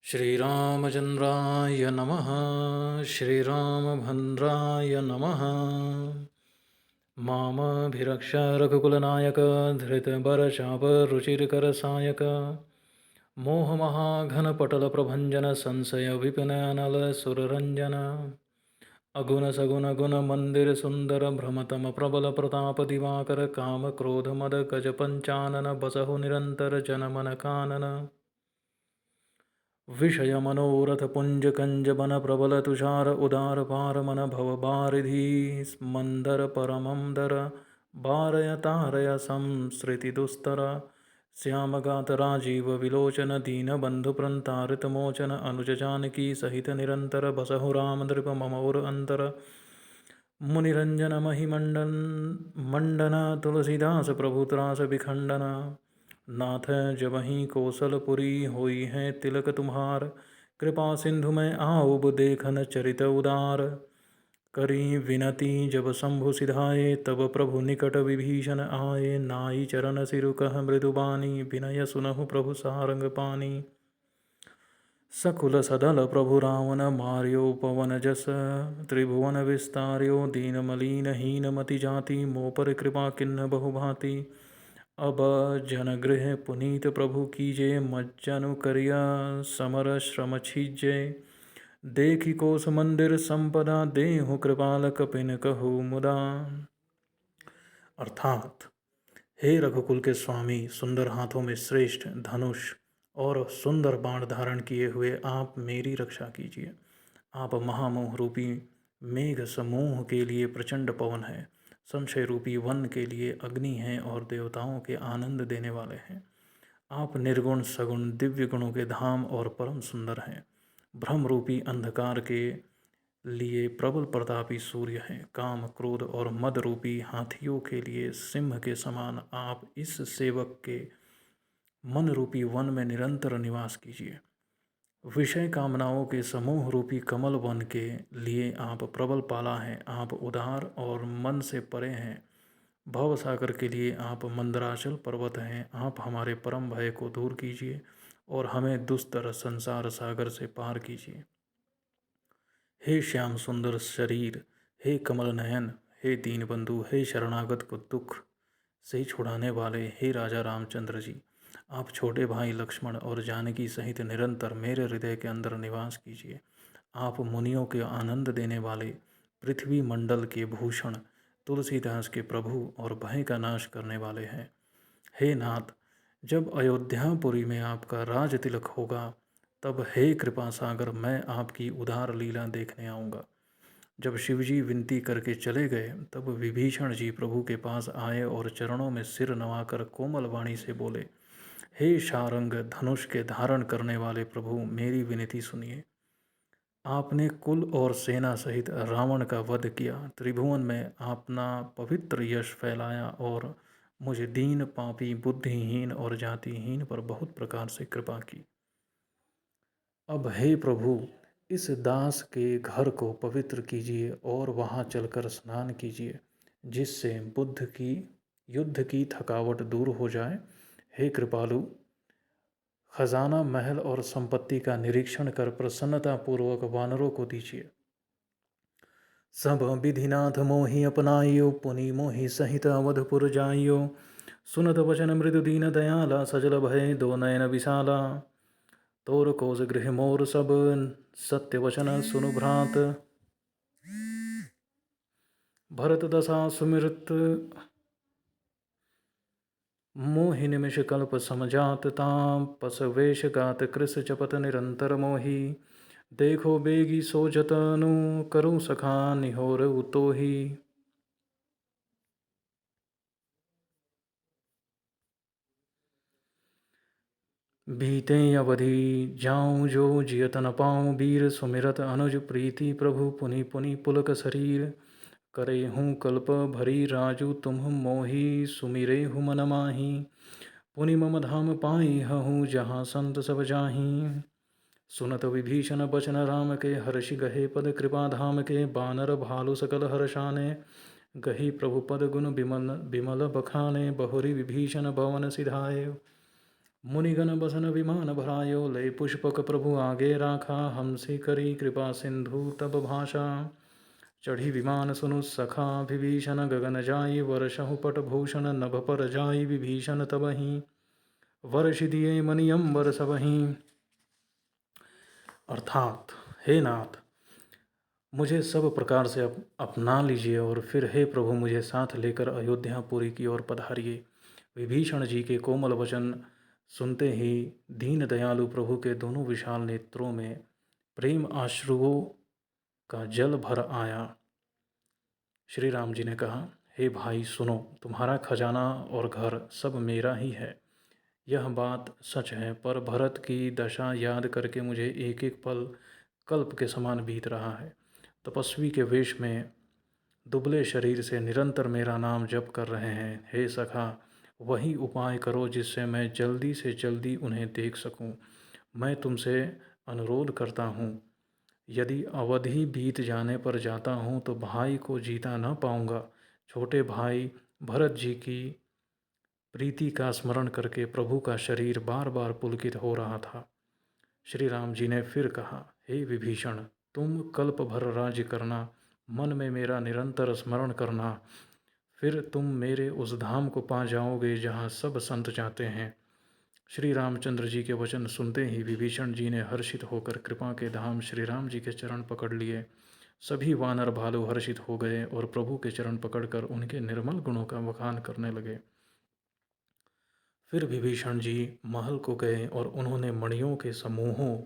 श्रीरामचन्द्राय नमः। श्रीरामभद्राय नमः। मामभिरक्ष रघुकुलनायक धृतबरचापरुचिरकरसायक मोहमहाघनपटलप्रभञ्जन संशयविपिननलसुररञ्जन अगुणसगुणगुणमन्दिरसुन्दर भ्रमतमप्रबलप्रतापदिवाकर कामक्रोधमदगजपञ्चानन बसहु निरन्तर जनमनकानन विषयमनोरथपुञ्जकञ्जबन प्रबलतुषार उदार पारमन भवबारिधि स्मन्दर परमं दर वारय तारय संसृतिदुस्तर श्यामगात राजीव विलोचन दीनबन्धुप्रन्तारितमोचन अनुज जानकी सहित निरन्तर बसहु राम नृप ममोर अंतर मुनिरंजन महिमंडन मंडन तुलसीदास प्रभु त्रास विखंडन नाथ जबहि कौशलपुरी होई है तिलक तुम्हार कृपा सिंधु में आओ देखन चरित उदार करी विनती जब शंभु सिधाए तब प्रभु निकट विभीषण आए नाई चरण सिरु कह मृदुबानी विनय सुनहु प्रभु सारंग पानी सकुल सदल प्रभु रावण मार्यो पवन जस त्रिभुवन विस्तार्यो दीन मलीन हीन मति जाति मोपर कृपा किन्न बहुभांति अब जनगृह पुनीत प्रभु कीजे मज्जनु करिया समर श्रम छीजे देखी कोस मंदिर संपदा देहु कृपाल कपिन कहु मुदा। अर्थात, हे रघुकुल के स्वामी, सुंदर हाथों में श्रेष्ठ धनुष और सुंदर बाण धारण किए हुए आप मेरी रक्षा कीजिए। आप महामोह रूपी मेघ समूह के लिए प्रचंड पवन है, संशय रूपी वन के लिए अग्नि हैं और देवताओं के आनंद देने वाले हैं। आप निर्गुण सगुण दिव्य गुणों के धाम और परम सुंदर हैं। भ्रम रूपी अंधकार के लिए प्रबल प्रतापी सूर्य हैं। काम क्रोध और मद रूपी हाथियों के लिए सिंह के समान आप इस सेवक के मन रूपी वन में निरंतर निवास कीजिए। विषय कामनाओं के समूह रूपी कमल वन के लिए आप प्रबल पाला हैं। आप उदार और मन से परे हैं। भव सागर के लिए आप मंदराचल पर्वत हैं। आप हमारे परम भय को दूर कीजिए और हमें दुस्तर संसार सागर से पार कीजिए। हे श्याम सुंदर शरीर, हे कमल नयन, हे दीनबंधु, हे शरणागत को दुख से छुड़ाने वाले, हे राजा रामचंद्र जी, आप छोटे भाई लक्ष्मण और जानकी सहित निरंतर मेरे हृदय के अंदर निवास कीजिए। आप मुनियों के आनंद देने वाले, पृथ्वी मंडल के भूषण, तुलसीदास के प्रभु और भय का नाश करने वाले हैं। हे नाथ, जब अयोध्यापुरी में आपका राज तिलक होगा तब हे कृपा सागर मैं आपकी उदार लीला देखने आऊँगा। जब शिवजी विनती करके चले गए तब विभीषण जी प्रभु के पास आए और चरणों में सिर नवाकर कोमल वाणी से बोले, हे शारंग धनुष के धारण करने वाले प्रभु, मेरी विनती सुनिए। आपने कुल और सेना सहित रावण का वध किया, त्रिभुवन में अपना पवित्र यश फैलाया और मुझे दीन पापी बुद्धिहीन और जातिहीन पर बहुत प्रकार से कृपा की। अब हे प्रभु, इस दास के घर को पवित्र कीजिए और वहाँ चलकर स्नान कीजिए, जिससे युद्ध की थकावट दूर हो जाए। हे कृपालु, खजाना महल और संपत्ति का निरीक्षण कर प्रसन्नतापूर्वक वानरों को दीजिए। सब विधिनाथ मोहि अपनाइयो, पुनि मोहि सहित अवधपुर जाइयो। सुनत वचन मृदु दीन दयाला, सजल भय दो नयन विशाला। तोर कोस गृह मोर सब, सत्य वचन सुनु भ्रात। भरत दशा सुमिरत मोहि निमिष कल्प समझात, तापस वेश गात कृस चपत निरंतर मोहि। देखो बेगी सो जतनु, करूँ सखा निहोर उतोहि। बीते अवधि जाऊँ जो जियत न पाऊँ, वीर सुमिरत अनुज प्रीति प्रभु पुनि पुनि पुलक शरीर। करे हूँ कल्प भरी राजू, तुम मोहि सुमिरे हूँ मन माही। पुनि मम धाम पाई हूँ, जहाँ संत सब जाही। सुनत विभीषण बचन राम के, हर्षि गहे पद कृपा धाम के। बानर भालु सकल हर्षाने, गही प्रभु पद गुण बिमल बखाने। बहुरी विभीषण भवन सिधाए, मुनिगण बसन विमान भरायो, लय पुष्पक प्रभु आगे राखा, हमसे करी कृपा सिंधु तब भाषा। चढ़ी विमान सुनु सखा विभीषण, गगन जाई वर्षहु पट भूषण, नभ पर जाई विभीषण तबहि, वर्ष दिए मनि अम्बर सबहि। अर्थात, हे नाथ, मुझे सब प्रकार से अपना लीजिए और फिर हे प्रभु मुझे साथ लेकर अयोध्यापुरी की ओर पधारिए। विभीषण जी के कोमल वचन सुनते ही दीन दयालु प्रभु के दोनों विशाल नेत्रों में प्रेम आश्रुओं का जल भर आया। श्री राम जी ने कहा, हे भाई सुनो, तुम्हारा खजाना और घर सब मेरा ही है, यह बात सच है, पर भरत की दशा याद करके मुझे एक एक पल कल्प के समान बीत रहा है। तपस्वी के वेश में दुबले शरीर से निरंतर मेरा नाम जप कर रहे हैं। हे सखा, वही उपाय करो जिससे मैं जल्दी से जल्दी उन्हें देख सकूं। मैं तुमसे अनुरोध करता हूँ, यदि अवधि बीत जाने पर जाता हूँ तो भाई को जीता न पाऊँगा। छोटे भाई भरत जी की प्रीति का स्मरण करके प्रभु का शरीर बार बार पुलकित हो रहा था। श्री राम जी ने फिर कहा, हे विभीषण, तुम कल्प भर राज्य करना, मन में मेरा निरंतर स्मरण करना, फिर तुम मेरे उस धाम को पा जाओगे जहाँ सब संत जाते हैं। श्री रामचंद्र जी के वचन सुनते ही विभीषण जी ने हर्षित होकर कृपा के धाम श्री राम जी के चरण पकड़ लिए। सभी वानर भालू हर्षित हो गए और प्रभु के चरण पकड़कर उनके निर्मल गुणों का बखान करने लगे। फिर विभीषण जी महल को गए और उन्होंने मणियों के समूहों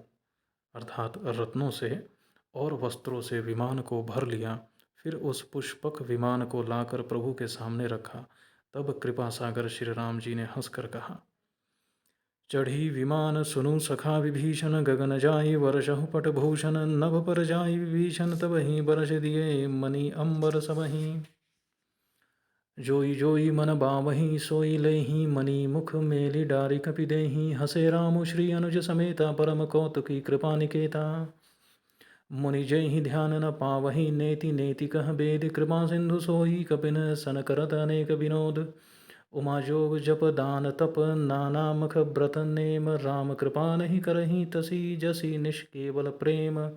अर्थात रत्नों से और वस्त्रों से विमान को भर लिया। फिर उस पुष्पक विमान को लाकर प्रभु के सामने रखा। तब कृपा सागर श्री राम जी ने हंसकर कहा, चढ़ी विमान सुनु सखा विभीषण, गगन जाई वर्षहु पट भूषण, नभ पर जाई विभीषण तबहि, बरस दिए मनि अम्बर सबहि। जोई जोई मन बावही सोई लेहि, मणि मुख मेलि डारि कपि देहि, हसे राम श्री अनुज समेता, परम कौतुकी कृपा निकेता। मुनि जहि ध्यान न पावहि, नेति नेति कह बेद, कृपा सिंधु सोई कपिन सन करत अनेक विनोद। उमा जोग जप दान तप, नाना मख व्रत नेम, राम कृपा नहीं करहि तसी, जसी निष्केवल प्रेम।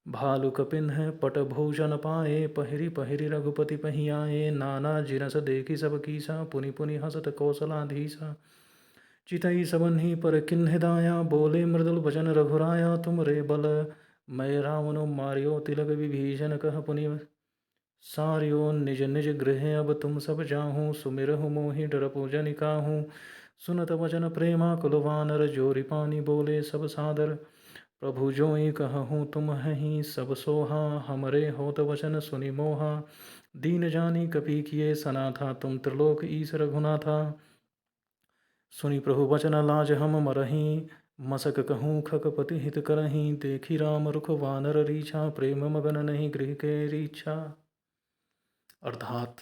भालु कपिन है पट भूषण पाए, पहिरी पहिरी रघुपति पहि आए, नाना जिनस देखी सब कीसा, पुनि पुनि हसत कौशलाधीसा। चितई सबन्हि पर किन्ह दाया, बोले मृदुल वचन रघुराया, तुम रे बल मैं रावण मारियो, तिलक विभीषण कह पुनि सारियो, निज निज गृह अब तुम सब जाहूँ, सुमिरहु मोहि डरपो जनि काहू। सुनत वचन प्रेमा कुल वानर, जोरि पानी बोले सब सादर। प्रभु जोई कहूँ तुम हहीं सब सोहा, हमरे होत वचन सुनि मोहा। दीन जानी कपि किए सनाथा, तुम त्रिलोक ईश रघुनाथा। सुनि प्रभु वचन लाज हम मरहीं, मसक कहूँ खगपति हित करहीं। देखी राम रुख वानर रीछा, प्रेम मगन नहीं गृह के रीछा। अर्थात,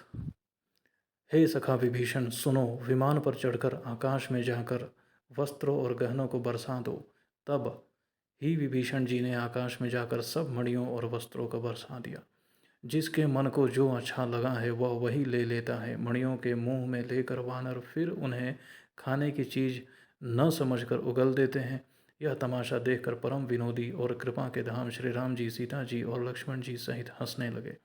हे सखा विभीषण सुनो, विमान पर चढ़कर आकाश में जाकर वस्त्रों और गहनों को बरसा दो। तब ही विभीषण जी ने आकाश में जाकर सब मणियों और वस्त्रों को बरसा दिया। जिसके मन को जो अच्छा लगा है वह वही ले लेता है। मणियों के मुंह में लेकर वानर फिर उन्हें खाने की चीज़ न समझकर उगल देते हैं। यह तमाशा देखकर परम विनोदी और कृपा के धाम श्री राम जी, सीता जी और लक्ष्मण जी सहित हंसने लगे।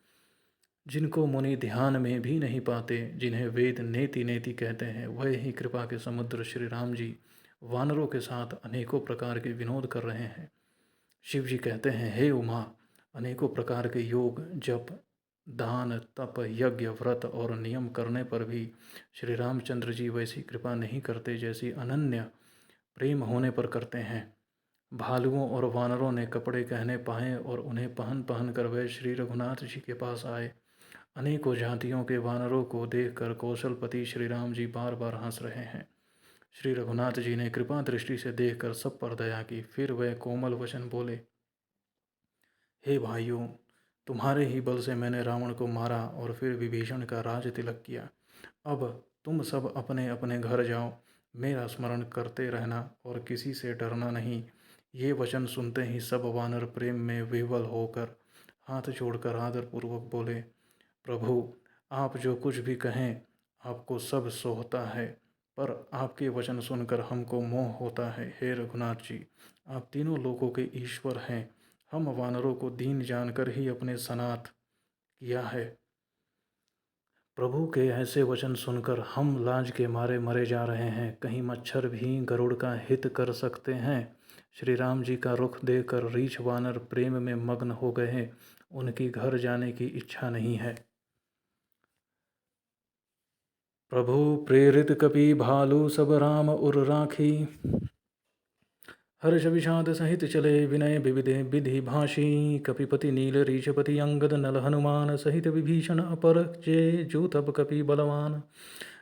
जिनको मुनि ध्यान में भी नहीं पाते, जिन्हें वेद नेति नेति कहते हैं, वह ही कृपा के समुद्र श्री राम जी वानरों के साथ अनेकों प्रकार के विनोद कर रहे हैं। शिव जी कहते हैं, हे उमा, अनेकों प्रकार के योग जप दान तप यज्ञ व्रत और नियम करने पर भी श्री रामचंद्र जी वैसी कृपा नहीं करते जैसी अनन्य प्रेम होने पर करते हैं। भालुओं और वानरों ने कपड़े गहने पाए और उन्हें पहन पहन कर वे श्री रघुनाथ जी के पास आए। अनेकों जातियों के वानरों को देखकर कौशलपति श्री राम जी बार बार हंस रहे हैं। श्री रघुनाथ जी ने कृपा दृष्टि से देखकर सब पर दया की। फिर वह कोमल वचन बोले, हे भाइयों, तुम्हारे ही बल से मैंने रावण को मारा और फिर विभीषण का राज तिलक किया। अब तुम सब अपने अपने घर जाओ, मेरा स्मरण करते रहना और किसी से डरना नहीं। ये वचन सुनते ही सब वानर प्रेम में विह्वल होकर हाथ जोड़कर आदरपूर्वक बोले, प्रभु आप जो कुछ भी कहें आपको सब सोहता है, पर आपके वचन सुनकर हमको मोह होता है। हे रघुनाथ जी, आप तीनों लोकों के ईश्वर हैं। हम वानरों को दीन जानकर ही अपने सनाथ किया है। प्रभु के ऐसे वचन सुनकर हम लाज के मारे मरे जा रहे हैं। कहीं मच्छर भी गरुड़ का हित कर सकते हैं। श्री राम जी का रुख देखकर रीछ वानर प्रेम में मग्न हो गए। उनकी घर जाने की इच्छा नहीं है। प्रभु प्रेरित कपि भालु सब राम उर राखी। हर्ष विषाद सहित चले विनय विविधे विधि भाषी। कपिपति नील रीछपति अंगद नल हनुमान सहित विभीषण अपर जे जो तब कपि बलवान।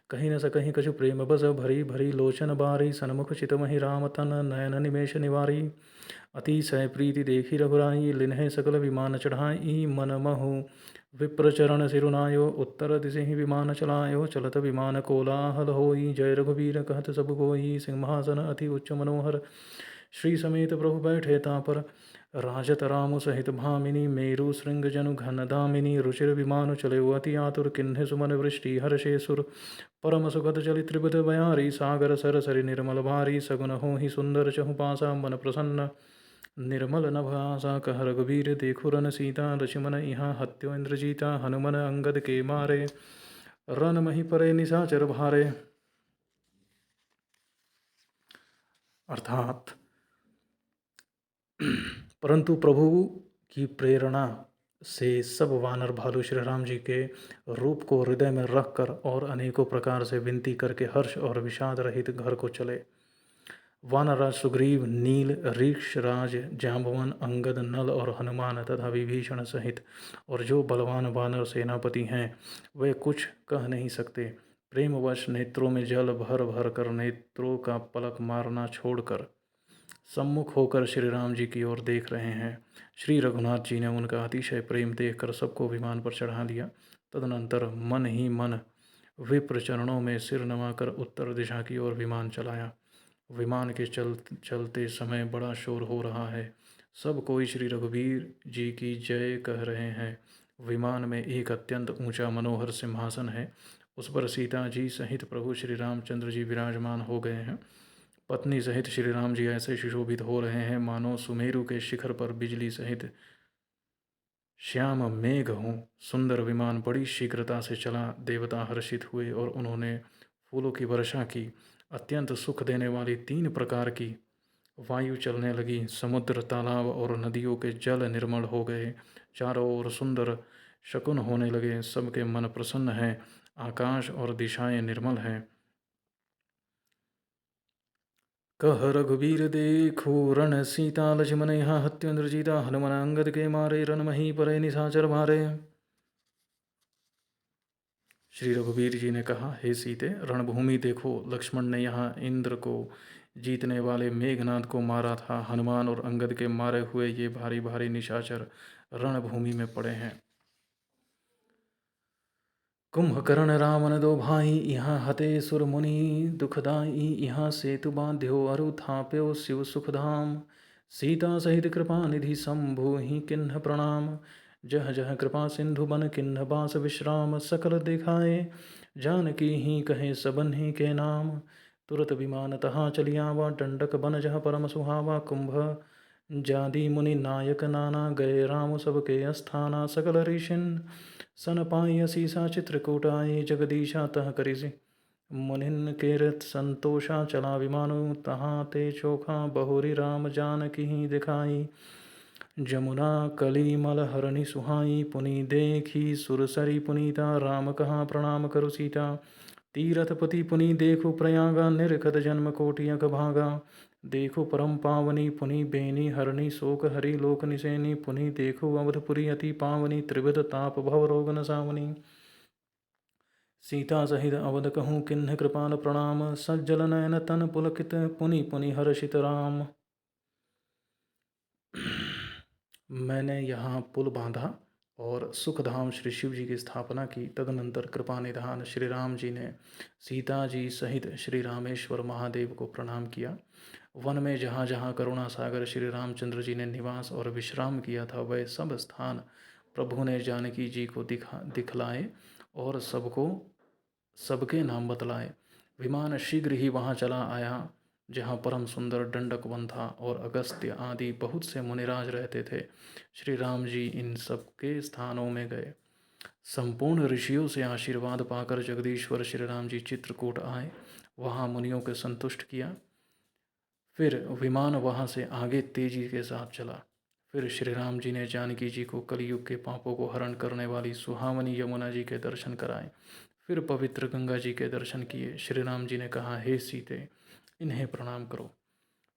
कहीं न सकहीं कछु प्रेम बस भरी भरी लोचन बारी। सन्मुख चितमहि राम तन नयन निमेष निवारी। अतिशय प्रीति देखी रघुराई लिन्हे सकल विमान चढ़ाई। मन महु विप्र चरण सिरुनायो उत्तर दिशहि विमान चलायो। चलत विमान कोलाहल होई जय रघुवीर कहत सब कोई। सिंहासन अति उच्च मनोहर श्री समेत प्रभु बैठे तापर। राजत राम सहित भामिनी मेरु श्रृंग जनु घन दामिनी। रुचिर विमान चले अति आतुर किन्ह सुमन वृष्टि हर्षे सुर। परम सुखद चलि त्रिपद बयारी। सागर सर सरि निर्मल भारी। सगुन हो ही सुंदर चहु पासा मन प्रसन्न निर्मल नभ आसा। कह रघुवीर देखु रन सीता लक्ष्मण यहाँ हत्यो इंद्रजीता। हनुमन अंगद के मारे रन मही परे निशाचर भारे। अर्थात परंतु प्रभु की प्रेरणा से सब वानर भालू श्री राम जी के रूप को हृदय में रखकर और अनेकों प्रकार से विनती करके हर्ष और विषाद रहित घर को चले। वानरराज सुग्रीव नील ऋक्षराज जाम्बवन अंगद नल और हनुमान तथा विभीषण सहित और जो बलवान वानर सेनापति हैं वे कुछ कह नहीं सकते। प्रेमवश नेत्रों में जल भर भर कर नेत्रों का पलक मारना छोड़कर सम्मुख होकर श्री राम जी की ओर देख रहे हैं। श्री रघुनाथ जी ने उनका अतिशय प्रेम देखकर सबको विमान पर चढ़ा दिया। तदनंतर मन ही मन विप्र चरणों में सिर नवाकर उत्तर दिशा की ओर विमान चलाया। विमान के चलते समय बड़ा शोर हो रहा है। सब कोई श्री रघुवीर जी की जय कह रहे हैं। विमान में एक अत्यंत ऊंचा मनोहर सिंहासन है। उस पर सीता जी सहित प्रभु श्री रामचंद्र जी विराजमान हो गए हैं। पत्नी सहित श्री राम जी ऐसे सुशोभित हो रहे हैं मानो सुमेरु के शिखर पर बिजली सहित श्याम मेघ हों। सुंदर विमान बड़ी शीघ्रता से चला। देवता हर्षित हुए और उन्होंने फूलों की वर्षा की। अत्यंत सुख देने वाली 3 प्रकार की वायु चलने लगी। समुद्र तालाब और नदियों के जल निर्मल हो गए। चारों ओर सुंदर शकुन होने लगे। सबके मन प्रसन्न हैं। आकाश और दिशाएं निर्मल हैं। कह रघुवीर देखो रण सीता लक्ष्मण यहाँ हत्यो इंद्रजीता। हनुमान अंगद के मारे रन मही परे निशाचर मारे। श्री रघुवीर जी ने कहा, हे सीते, रणभूमि देखो, लक्ष्मण ने यहाँ इंद्र को जीतने वाले मेघनाद को मारा था। हनुमान और अंगद के मारे हुए ये भारी भारी निशाचर रणभूमि में पड़े हैं। कुंभकर्ण रावण दो भाई यहाँ हते सुर मुनि दुखदाई। यहाँ सेतु बांध्यो अरु थाप्यो शिव सुखधाम। सीता सहित कृपा निधि शंभु ही किन्ह प्रणाम। जह जह कृपा सिंधु बन किन्ह बास विश्राम। सकल दिखाए जानकी ही कहे सबन ही के नाम। तुरत विमान तहाँ चलियावा डंडक बन जह परम सुहावा। कुंभ जादि मुनि नायक नाना गए राम सबके अस्थाना। सकल ऋषिन सन पाई असीसा चित्रकूट आए। जगदीशा तह करिसि मुनिन केरत संतोषा। चला विमानु तहाँ ते चोखा बहुरी राम जानकी ही दिखाई। जमुना कलिमल हरणी सुहाई पुनि देखी सुरसरी पुनीता। राम कहा प्रणाम करु सीता तीरथपति पुनि देखो प्रयागा। निरखत जन्म कोटि अघ भागा। देखो परम पावनी पुनि बेनी हरणी शोक हरि लोक निसेनी। पुनि देखो अवधपुरी अति पावनी त्रिविध ताप भव रोग न सावनी। सीता सहित अवध कहूँ किन्ह कृपाल प्रणाम। सज्जल नयन तन पुलकित पुनि पुनि हर्षित राम। मैंने यहाँ पुल बांधा और सुखधाम श्री शिव जी की स्थापना की। तदनंतर कृपा निधान श्री राम जी ने सीता जी सहित श्री रामेश्वर महादेव को प्रणाम किया। वन में जहाँ जहाँ करुणा सागर श्री रामचंद्र जी ने निवास और विश्राम किया था वह सब स्थान प्रभु ने जानकी जी को दिखलाए और सबके नाम बतलाए। विमान शीघ्र ही वहाँ चला आया जहाँ परम सुंदर दंडक वन था और अगस्त्य आदि बहुत से मुनिराज रहते थे। श्री राम जी इन सबके स्थानों में गए। संपूर्ण ऋषियों से आशीर्वाद पाकर जगदीश्वर श्री राम जी चित्रकूट आए, वहाँ मुनियों के संतुष्ट किया। फिर विमान वहाँ से आगे तेजी के साथ चला। फिर श्री राम जी ने जानकी जी को कलयुग के पापों को हरण करने वाली सुहावनी यमुना जी के दर्शन कराए। फिर पवित्र गंगा जी के दर्शन किए। श्री राम जी ने कहा, हे सीते, इन्हें प्रणाम करो।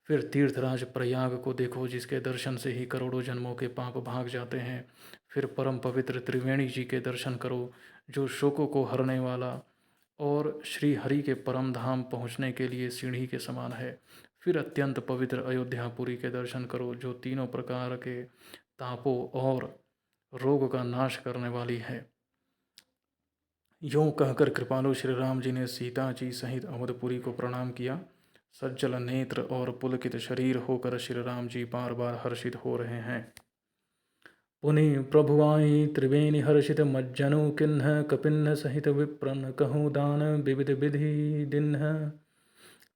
फिर तीर्थराज प्रयाग को देखो, जिसके दर्शन से ही करोड़ों जन्मों के पाप भाग जाते हैं। फिर परम पवित्र त्रिवेणी जी के दर्शन करो, जो शोकों को हरने वाला और श्री हरि के परम धाम पहुँचने के लिए सीढ़ी के समान है। फिर अत्यंत पवित्र अयोध्यापुरी के दर्शन करो, जो तीनों प्रकार के तापों और रोग का नाश करने वाली है। यूँ कहकर कृपालु श्री राम जी ने सीता जी सहित अवधपुरी को प्रणाम किया। सज्जल नेत्र और पुलकित शरीर होकर श्री राम जी बार बार हर्षित हो रहे हैं। पुनि प्रभुआई त्रिवेणी हर्षित मज्जनु किन्ह कपिन्ह सहित विप्रन कहूँ दान विविध विधि दिन्ह।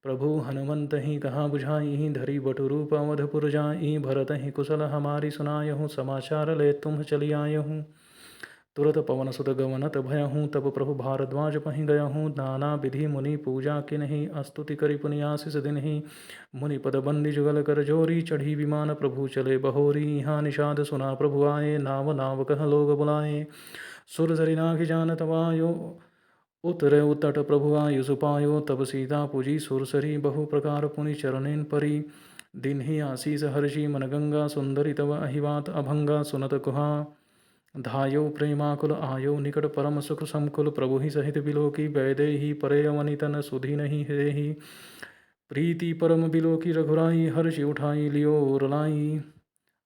प्रभु हनुमंत ही कहा बुझाई धरी बटु रूप अवधपुर जाई। भरत ही कुशल हमारी सुनायहूँ समाचार ले तुम चली आयहूँ। तुरत पवन सुत गवनत भयहूँ तब प्रभु भारद्वाज पहि गयहूँ। नाना विधि मुनि पूजा किन्हि स्तुति करि पुनि आशीष दिन्हि। मुनि पद बंदी जुगल कर जोरी चढ़ी विमान प्रभु चले बहोरी। यहाँ निषाद सुना प्रभु आए नाव नाव कह लोग बुलाए। सुर सरि नाखि जानत वायो उतरे उतट प्रभु आयु सुपायो। तब सीता पूजी सुरसरी बहु प्रकार पुनि चरणेन परी। दिन ही आशीष हर्षि मन गंगा सुंदरी तब अहिवात अभंगा। सुनत कुहा धायो प्रेमाकुल आयो निकट परम सुख समकुल। प्रभु ही सहित बिलोकी वैदे ही परे अवनितन सुधी नहीं ही। प्रीति परम बिलोकी रघुराई हर्षि उठाई लियो रलाई।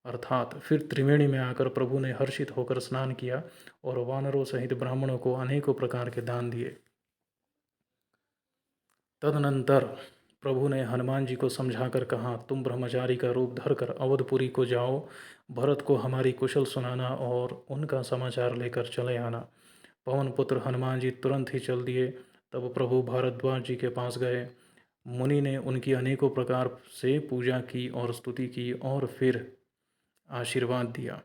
अर्थात फिर त्रिवेणी में आकर प्रभु ने हर्षित होकर स्नान किया और वानरों सहित ब्राह्मणों को अनेकों प्रकार के दान दिए। तदनंतर प्रभु ने हनुमान जी को समझाकर कहा, तुम ब्रह्मचारी का रूप धरकर अवधपुरी को जाओ। भरत को हमारी कुशल सुनाना और उनका समाचार लेकर चले आना। पवन पुत्र हनुमान जी तुरंत ही चल दिए। तब प्रभु भारद्वाज जी के पास गए। मुनि ने उनकी अनेकों प्रकार से पूजा की और स्तुति की और फिर आशीर्वाद दिया।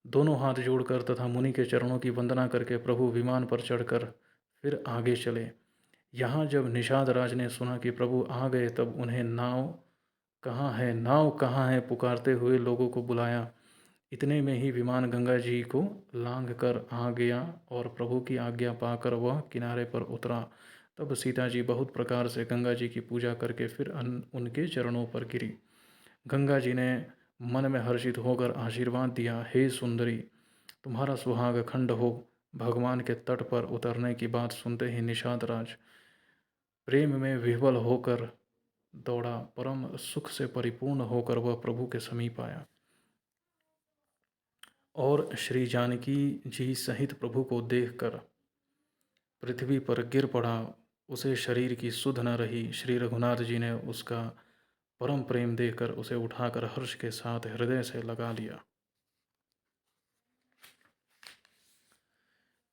दोनों हाथ जोड़कर तथा मुनि के चरणों की वंदना करके प्रभु विमान पर चढ़कर फिर आगे चले। यहाँ जब निषाद राज ने सुना कि प्रभु आ गए, तब उन्हें नाव कहाँ है पुकारते हुए लोगों को बुलाया। इतने में ही विमान गंगा जी को लांघ कर आ गया और प्रभु की आज्ञा पाकर वह किनारे पर उतरा। तब सीता जी बहुत प्रकार से गंगा जी की पूजा करके फिर उनके चरणों पर गिरी। गंगा जी ने मन में हर्षित होकर आशीर्वाद दिया, हे सुंदरी, तुम्हारा सुहाग खंड हो। भगवान के तट पर उतरने की बात सुनते ही निषाद राज प्रेम में विह्वल होकर दौड़ा। परम सुख से परिपूर्ण होकर वह प्रभु के समीप आया और श्री जानकी जी सहित प्रभु को देखकर पृथ्वी पर गिर पड़ा। उसे शरीर की सुध न रही। श्री रघुनाथ जी ने उसका परम प्रेम देखकर उसे उठाकर हर्ष के साथ हृदय से लगा लिया।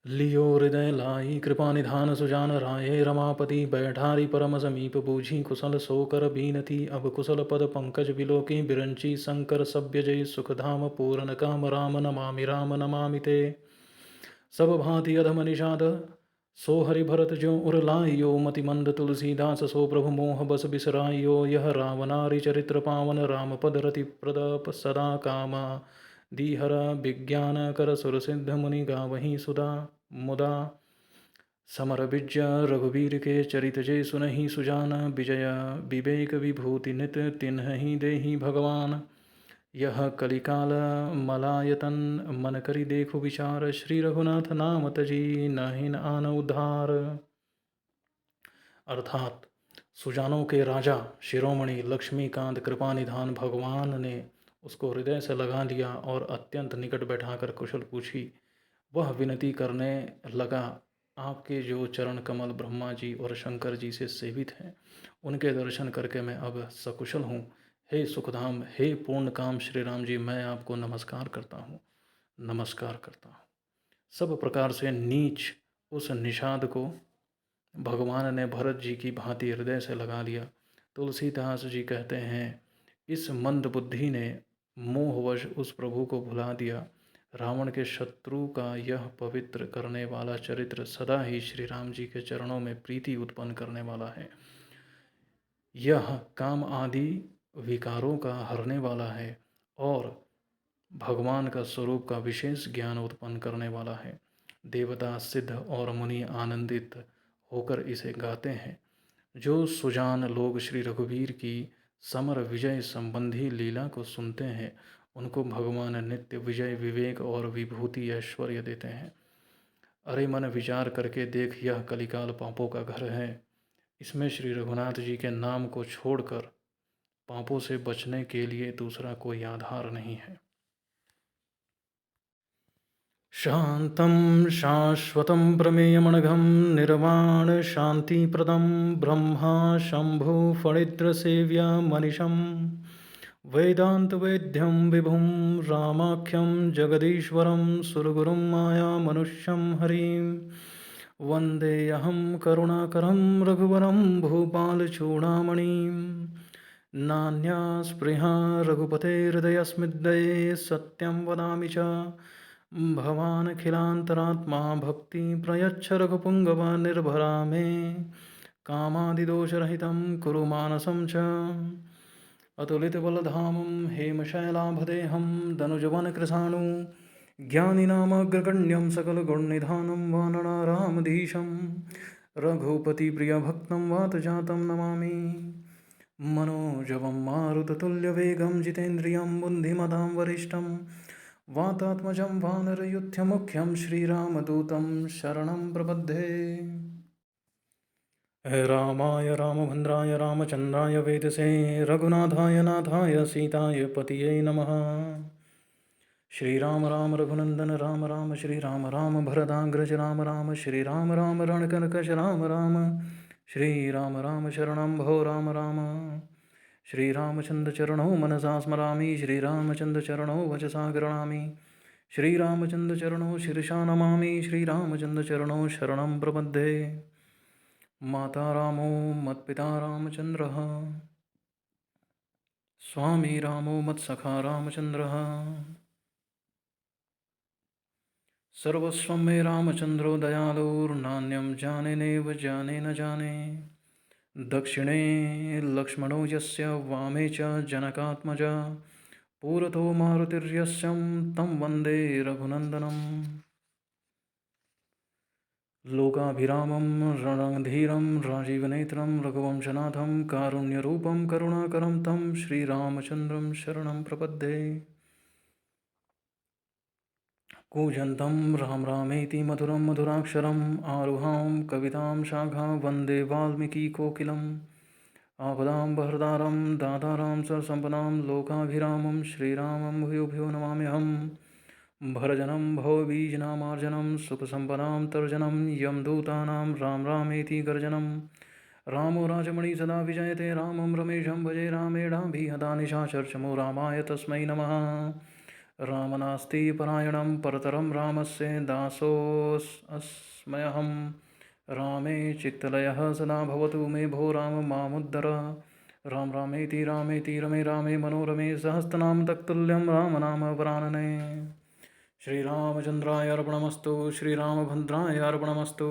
लियो हृदय लाई कृपा निधान सुजान राये। रमापति बैठारी परम समीप बूझी कुशल सोकर बीनती। अब कुशल पद पंकज बिलोकी बिरंची शंकर सभ्य जय सुख धाम पूरन काम। राम नमामि ते। सब भांति अधम निषाद सो हरि भरत जो उर लाइयो। मति मंद तुलसीदास सो प्रभु मोह बस बिसराइयो। यह रावनारी चरित्र पावन राम पद रति प्रदप सदा कामा। दीहर विज्ञान कर सुर सिद्ध मुनि गावहीं सुधा मुदा। समर विजय रघुवीर के चरित जय सुनहि सुजान। विजय विवेक विभूति नित तिन्हि देहि भगवान। यह कलिकाल मलायतन मन करि देखु विचार। श्री रघुनाथ नाम तजी नाहिन आन उद्धार। अर्थात सुजानों के राजा शिरोमणि लक्ष्मीकांत कृपानिधान भगवान ने उसको हृदय से लगा लिया और अत्यंत निकट बैठाकर कुशल पूछी। वह विनती करने लगा, आपके जो चरण कमल ब्रह्मा जी और शंकर जी से सेवित हैं, उनके दर्शन करके मैं अब सकुशल हूँ। हे सुखधाम, हे पूर्ण काम श्री राम जी, मैं आपको नमस्कार करता हूँ, नमस्कार करता हूँ। सब प्रकार से नीच उस निषाद को भगवान ने भरत जी की भांति हृदय से लगा लिया। तुलसीदास जी कहते हैं, इस मंद बुद्धि ने मोहवश उस प्रभु को भुला दिया। रावण के शत्रु का यह पवित्र करने वाला चरित्र सदा ही श्री राम जी के चरणों में प्रीति उत्पन्न करने वाला है। यह काम आदि विकारों का हरने वाला है और भगवान का स्वरूप का विशेष ज्ञान उत्पन्न करने वाला है। देवता, सिद्ध और मुनि आनंदित होकर इसे गाते हैं। जो सुजान लोग श्री रघुवीर की समर विजय संबंधी लीला को सुनते हैं, उनको भगवान नित्य विजय, विवेक और विभूति ऐश्वर्य देते हैं। अरे मन, विचार करके देख, यह कलिकाल पापों का घर है। इसमें श्री रघुनाथ जी के नाम को छोड़कर पापों से बचने के लिए दूसरा कोई आधार नहीं है। शांतं शाश्वतं प्रमेयमनघं निर्वाण शांतिप्रदं ब्रह्मा शंभु फणिद्रसेव्यमनिशं वेदान्तवेद्यं विभुं रामाख्यं जगदीश्वरं सुरगुरुं मायामनुष्यं हरिं वन्देऽहं करुणाकरं रघुवरं भूपालचूडामणिं नान्या स्पृहा रघुपतेर्हृदयस्मिद्दये सत्यं वदामि च भवानखिलान्तरात्मा भक्ति प्रयच्छ रघुपुङ्गव निर्भरा मे कामादिदोषरहितं कुरु मानसं च अतुलितबलधामं हेमशैलाभदेहं दनुजवनकृशाणु ज्ञानिनामग्रगण्यं सकलगुणनिधानं वानरारामधीशं रघुपतिप्रियभक्तं वातजातं नमामि मनोजवं मारुततुल्यवेगं जितेन्द्रियं बुद्धिमतां वरिष्ठं वातात्मजं वानरयुथ्यमुख्यं श्रीरामदूतं शरणं प्रपद्ये। रामाय रामभद्राय रामचन्द्राय वेदसे रघुनाथाय नाथाय सीताय पतये नमः। श्रीराम राम रघुनंदन राम राम, श्रीराम राम भरदाग्रज राम राम, श्रीराम राम रणकनकश राम राम, श्रीराम राम शरणं भो राम राम। श्रीरामचन्द्र चरणौ मनसा स्मरामि, श्रीरामचन्द्र चरणौ वचसा गृह्णामि, श्रीरामचन्द्र चरणौ शिरसा नमामि, श्रीरामचन्द्र चरणौ शरणं प्रपद्ये। माता रामो मत्पिता रामचन्द्रः, स्वामी रामो मत्सखा रामचन्द्रः, सर्वस्वं मे रामचन्द्रो दयालुर्नान्यं जाने नैव जाने न जाने। दक्षिणे लक्ष्मणो यस्य वामे च जनकात्मजा, पुरतो मारुतिर्यस्यं तं वन्दे रघुनन्दनं। लोकाभिरामं रणधीरं राजीवनेत्रं रघुवंशनाथं कारुण्यरूपं करुणाकरं तं श्रीरामचन्द्रं शरणं प्रपद्ये। कूजन्तं राम रामेति मधुरं मधुराक्षरम् आरुहां कवितां शाखां वन्दे वाल्मीकिकोकिलम्। आपदां बहर्तारं दातारां सर्वसम्पदां लोकाभिरामं श्रीरामं भूयो भूयो नमाम्यहम्। भरजनं भवबीजनामार्जनं सुखसम्पदां तर्जनं यं दूतानां राम रामेति गर्जनं। रामो राजमणि सदा विजयते रामं रमेशं भजे रामेणाभिहता निशाचर्चमो रामाय तस्मै नमः। रामनास्ति परायणं परतरं रामस्य दासोऽस्म्यहं। रामे चित्तलयः सदा भवतु मे भो राम मामुद्धर। राम रामेति रामेति रमे रामे मनोरमे सहस्रनाम तत्तुल्यं राम नाम वरानने। श्रीरामचन्द्राय अर्पणमस्तु, श्रीरामभद्राय अर्पणमस्तु।